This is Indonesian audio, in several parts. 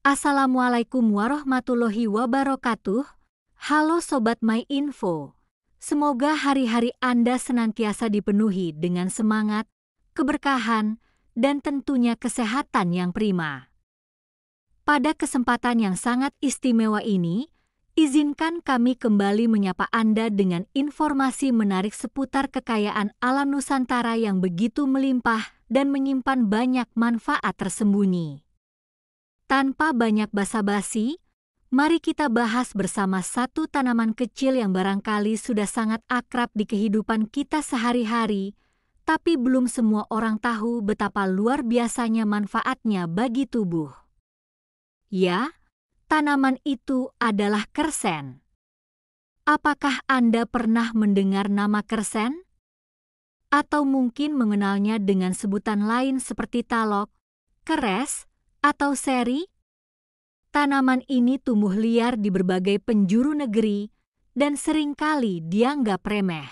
Assalamualaikum warahmatullahi wabarakatuh. Halo Sobat My Info. Semoga hari-hari Anda senantiasa dipenuhi dengan semangat, keberkahan, dan tentunya kesehatan yang prima. Pada kesempatan yang sangat istimewa ini, izinkan kami kembali menyapa Anda dengan informasi menarik seputar kekayaan alam Nusantara yang begitu melimpah dan menyimpan banyak manfaat tersembunyi. Tanpa banyak basa-basi, mari kita bahas bersama satu tanaman kecil yang barangkali sudah sangat akrab di kehidupan kita sehari-hari, tapi belum semua orang tahu betapa luar biasanya manfaatnya bagi tubuh. Ya, tanaman itu adalah kersen. Apakah Anda pernah mendengar nama kersen? Atau mungkin mengenalnya dengan sebutan lain seperti talok, keres, atau seri? Tanaman ini tumbuh liar di berbagai penjuru negeri dan seringkali dianggap remeh.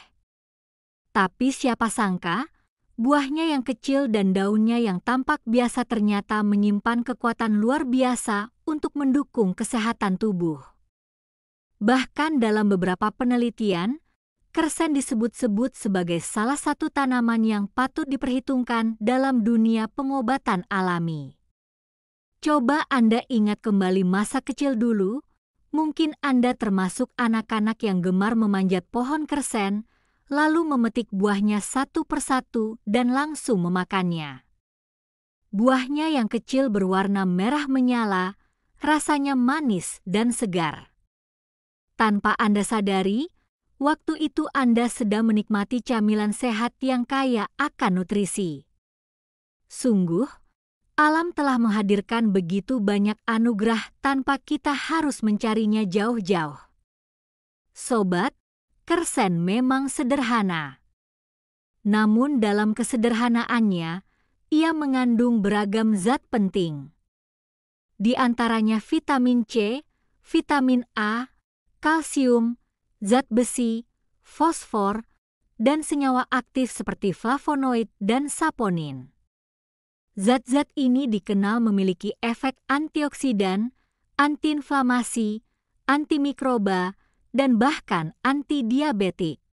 Tapi siapa sangka, buahnya yang kecil dan daunnya yang tampak biasa ternyata menyimpan kekuatan luar biasa untuk mendukung kesehatan tubuh. Bahkan dalam beberapa penelitian, kersen disebut-sebut sebagai salah satu tanaman yang patut diperhitungkan dalam dunia pengobatan alami. Coba Anda ingat kembali masa kecil dulu, mungkin Anda termasuk anak-anak yang gemar memanjat pohon kersen, lalu memetik buahnya satu persatu dan langsung memakannya. Buahnya yang kecil berwarna merah menyala, rasanya manis dan segar. Tanpa Anda sadari, waktu itu Anda sedang menikmati camilan sehat yang kaya akan nutrisi. Sungguh, alam telah menghadirkan begitu banyak anugerah tanpa kita harus mencarinya jauh-jauh. Sobat, kersen memang sederhana. Namun dalam kesederhanaannya, ia mengandung beragam zat penting. Di antaranya vitamin C, vitamin A, kalsium, zat besi, fosfor, dan senyawa aktif seperti flavonoid dan saponin. Zat-zat ini dikenal memiliki efek antioksidan, antiinflamasi, antimikroba, dan bahkan antidiabetik.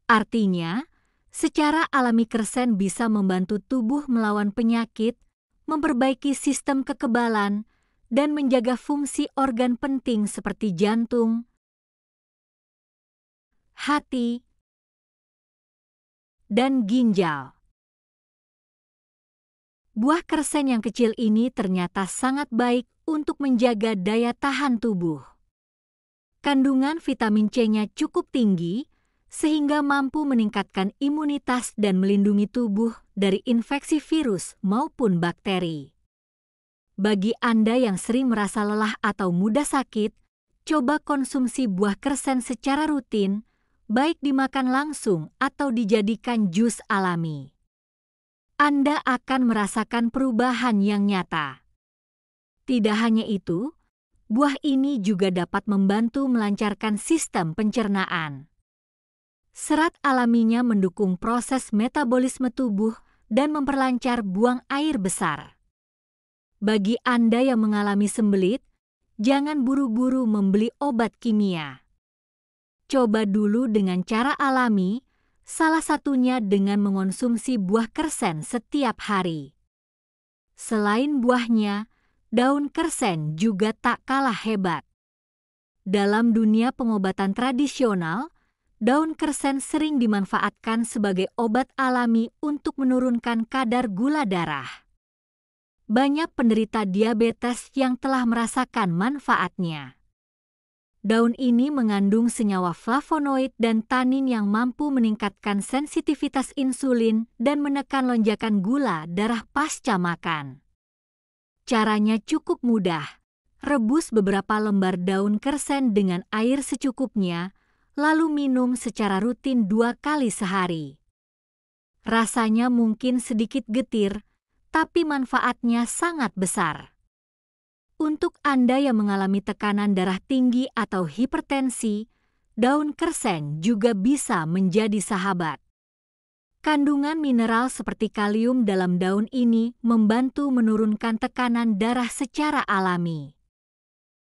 Artinya, secara alami kersen bisa membantu tubuh melawan penyakit, memperbaiki sistem kekebalan, dan menjaga fungsi organ penting seperti jantung, hati, dan ginjal. Buah kersen yang kecil ini ternyata sangat baik untuk menjaga daya tahan tubuh. Kandungan vitamin C-nya cukup tinggi, sehingga mampu meningkatkan imunitas dan melindungi tubuh dari infeksi virus maupun bakteri. Bagi Anda yang sering merasa lelah atau mudah sakit, coba konsumsi buah kersen secara rutin, baik dimakan langsung atau dijadikan jus alami. Anda akan merasakan perubahan yang nyata. Tidak hanya itu, buah ini juga dapat membantu melancarkan sistem pencernaan. Serat alaminya mendukung proses metabolisme tubuh dan memperlancar buang air besar. Bagi Anda yang mengalami sembelit, jangan buru-buru membeli obat kimia. Coba dulu dengan cara alami, salah satunya dengan mengonsumsi buah kersen setiap hari. Selain buahnya, daun kersen juga tak kalah hebat. Dalam dunia pengobatan tradisional, daun kersen sering dimanfaatkan sebagai obat alami untuk menurunkan kadar gula darah. Banyak penderita diabetes yang telah merasakan manfaatnya. Daun ini mengandung senyawa flavonoid dan tanin yang mampu meningkatkan sensitivitas insulin dan menekan lonjakan gula darah pasca makan. Caranya cukup mudah. Rebus beberapa lembar daun kersen dengan air secukupnya, lalu minum secara rutin 2 kali sehari. Rasanya mungkin sedikit getir, tapi manfaatnya sangat besar. Untuk Anda yang mengalami tekanan darah tinggi atau hipertensi, daun kersen juga bisa menjadi sahabat. Kandungan mineral seperti kalium dalam daun ini membantu menurunkan tekanan darah secara alami.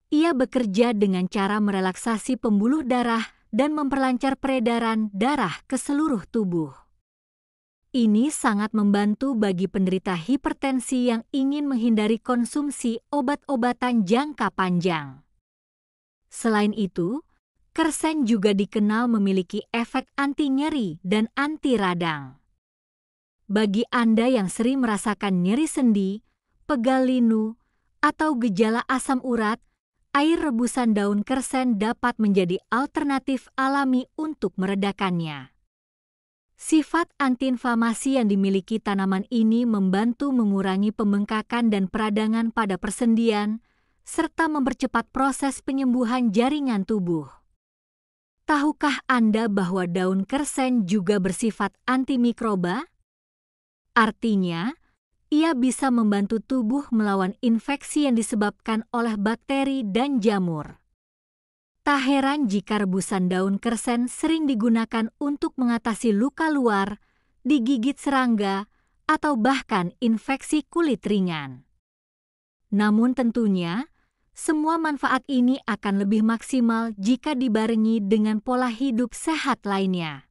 Ia bekerja dengan cara merelaksasi pembuluh darah dan memperlancar peredaran darah ke seluruh tubuh. Ini sangat membantu bagi penderita hipertensi yang ingin menghindari konsumsi obat-obatan jangka panjang. Selain itu, kersen juga dikenal memiliki efek anti nyeri dan anti radang. Bagi Anda yang sering merasakan nyeri sendi, pegal linu, atau gejala asam urat, air rebusan daun kersen dapat menjadi alternatif alami untuk meredakannya. Sifat antiinflamasi yang dimiliki tanaman ini membantu mengurangi pembengkakan dan peradangan pada persendian, serta mempercepat proses penyembuhan jaringan tubuh. Tahukah Anda bahwa daun kersen juga bersifat antimikroba? Artinya, ia bisa membantu tubuh melawan infeksi yang disebabkan oleh bakteri dan jamur. Tak heran jika rebusan daun kersen sering digunakan untuk mengatasi luka luar, digigit serangga, atau bahkan infeksi kulit ringan. Namun tentunya, semua manfaat ini akan lebih maksimal jika dibarengi dengan pola hidup sehat lainnya.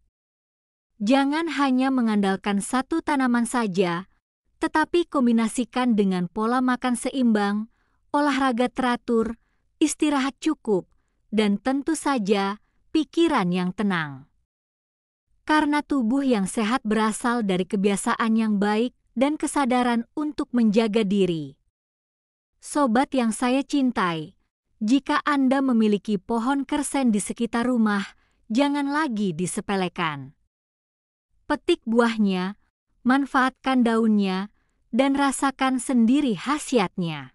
Jangan hanya mengandalkan satu tanaman saja, tetapi kombinasikan dengan pola makan seimbang, olahraga teratur, istirahat cukup, dan tentu saja pikiran yang tenang. Karena tubuh yang sehat berasal dari kebiasaan yang baik dan kesadaran untuk menjaga diri. Sobat yang saya cintai, jika Anda memiliki pohon kersen di sekitar rumah, jangan lagi disepelekan. Petik buahnya, manfaatkan daunnya, dan rasakan sendiri khasiatnya.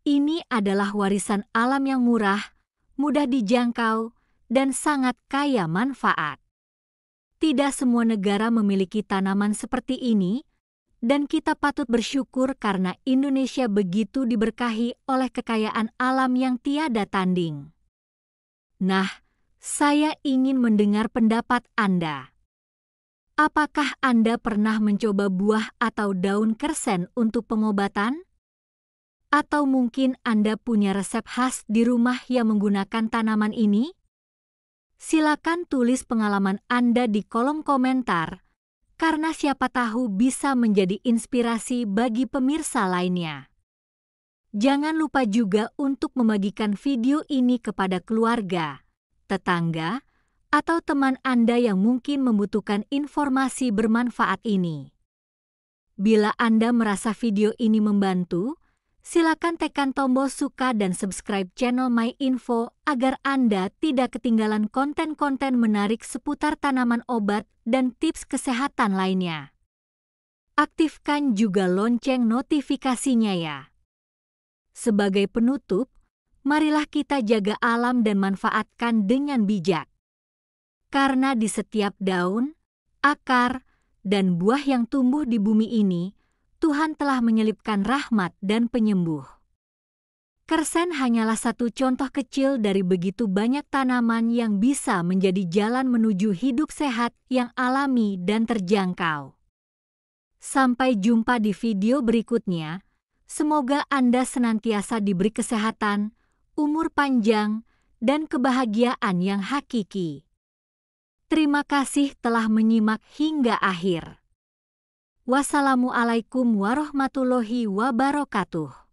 Ini adalah warisan alam yang murah, mudah dijangkau, dan sangat kaya manfaat. Tidak semua negara memiliki tanaman seperti ini, dan kita patut bersyukur karena Indonesia begitu diberkahi oleh kekayaan alam yang tiada tanding. Nah, saya ingin mendengar pendapat Anda. Apakah Anda pernah mencoba buah atau daun kersen untuk pengobatan? Atau mungkin Anda punya resep khas di rumah yang menggunakan tanaman ini? Silakan tulis pengalaman Anda di kolom komentar, karena siapa tahu bisa menjadi inspirasi bagi pemirsa lainnya. Jangan lupa juga untuk membagikan video ini kepada keluarga, tetangga, atau teman Anda yang mungkin membutuhkan informasi bermanfaat ini. Bila Anda merasa video ini membantu, silakan tekan tombol suka dan subscribe channel MyInfo agar Anda tidak ketinggalan konten-konten menarik seputar tanaman obat dan tips kesehatan lainnya. Aktifkan juga lonceng notifikasinya ya. Sebagai penutup, marilah kita jaga alam dan manfaatkan dengan bijak. Karena di setiap daun, akar, dan buah yang tumbuh di bumi ini, Tuhan telah menyelipkan rahmat dan penyembuh. Kersen hanyalah satu contoh kecil dari begitu banyak tanaman yang bisa menjadi jalan menuju hidup sehat yang alami dan terjangkau. Sampai jumpa di video berikutnya. Semoga Anda senantiasa diberi kesehatan, umur panjang, dan kebahagiaan yang hakiki. Terima kasih telah menyimak hingga akhir. Wassalamualaikum warahmatullahi wabarakatuh.